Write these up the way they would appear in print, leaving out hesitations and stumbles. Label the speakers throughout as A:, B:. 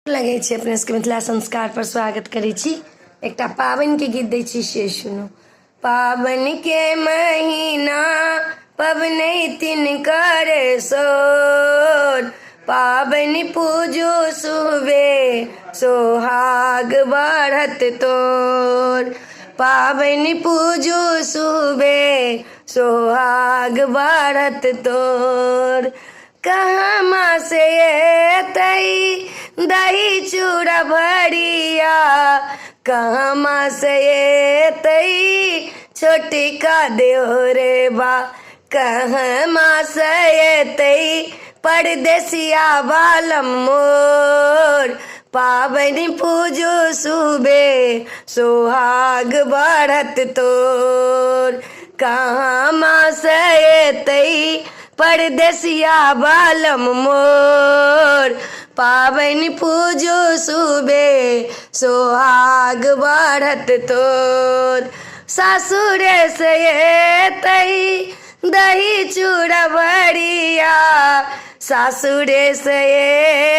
A: लगे छे अपने सबके मिथिला संस्कार पर स्वागत करै छी। एकटा पाबनि के गीत दै छी से सुनो। पाबनि के महीना पबनैतिन करे सोर, पाबनि पूजो सुबे सोहाग बढ़त तोर। पाबनि पूजो सुबे सोहाग बढ़त तोर। कहाँ से एतई दही चूड़ा भरिया, कहाँ से एतई छोटी का देवरे बा। कहाँ से एतई परदेसिया बालम मोर, पाबनि पूजो सुबे सोहाग बढ़त तोर। कहाँ से एतई परदेसिया बालम मोर, पाबनि पूजो सुबे सोहाग बढ़त तोर। सासुरे से एतई दही चूड़ा भरिया, सासुरे से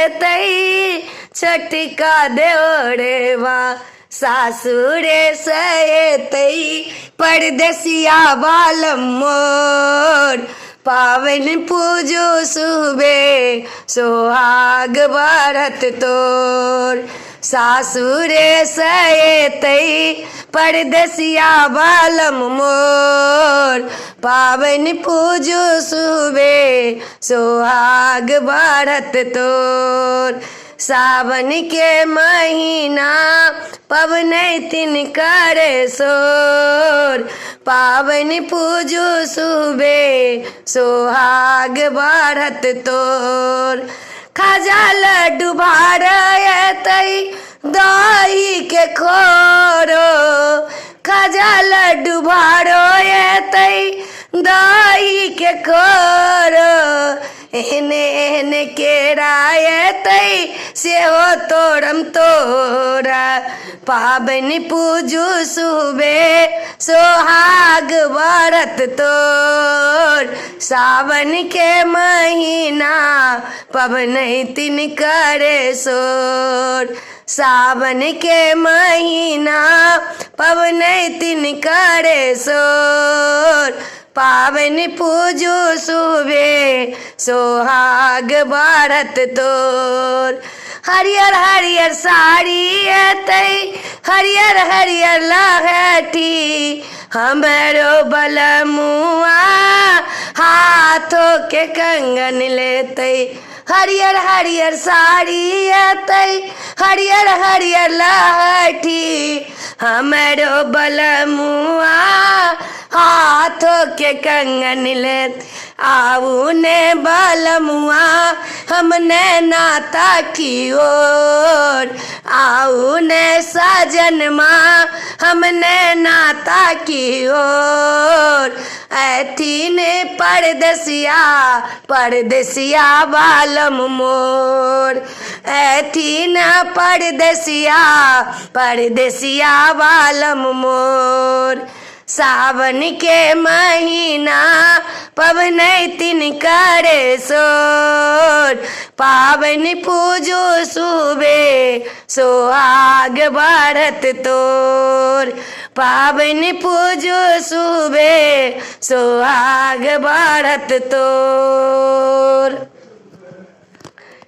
A: एतई छठिका देवरेवा। सासुरे से एतई परदेसिया बालम मोर, पाबनि पूजो सुबे सोहाग बढ़त तोर। सासुरे से एतई परदेसिया बालम मोर, पाबनि पूजो सुबे सोहाग बढ़त तोर। सावन के महीना पबनैतिन करे सोर, पाबनि पूजो सुबे सोहाग बढ़त तोर। खाजा लड्डू भार एतई दही के खोरो, खाजा लड्डू भारो एतई दही के खोरो। एहने एहने केरा एतई सेहो तोरम तोरा, पाबनि पूजो सुबे सोहाग बढ़त तोर। सावन के महीना पबनैतिन करे सोर, सावन के महीना पबनैतिन करे सोर, पाबनि पूजो सुबे सोहाग बढ़त तोर। हरियर हरियर साड़ी एतई हरियर हरियर लहठी, हमरो बलमुआ हाथों के कंगन लेतई। हरियर हरियर साड़ी एतई हरियर हरियर लहठी, हमरो बलमुआ हाथों के कंगन लेत। आऊ ने बलमुआ हमने नाता की ओर, आऊ ने सजनमा हमने नाता की ओर। ऐथी ने परदेसिया परदेसिया बालम मोर, ऐथी न परदेसिया परदेसिया बालम मोर। सावन के महीना पबनैतिन करे सोर, पाबनि पूजो सुबे सोहाग बढ़त तोर। पाबनि पूजो सुबे सोहाग बढ़त तोर।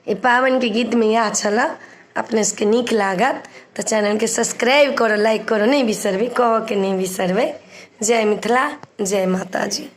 A: ये पावन के गीत में यह छला। अपने सबके नीक लागत तो चैनल के सब्सक्राइब करो, लाइक करो नहीं बिसरबे, कहो के नहीं बिसरबे। जय मिथिला, जय माता जी।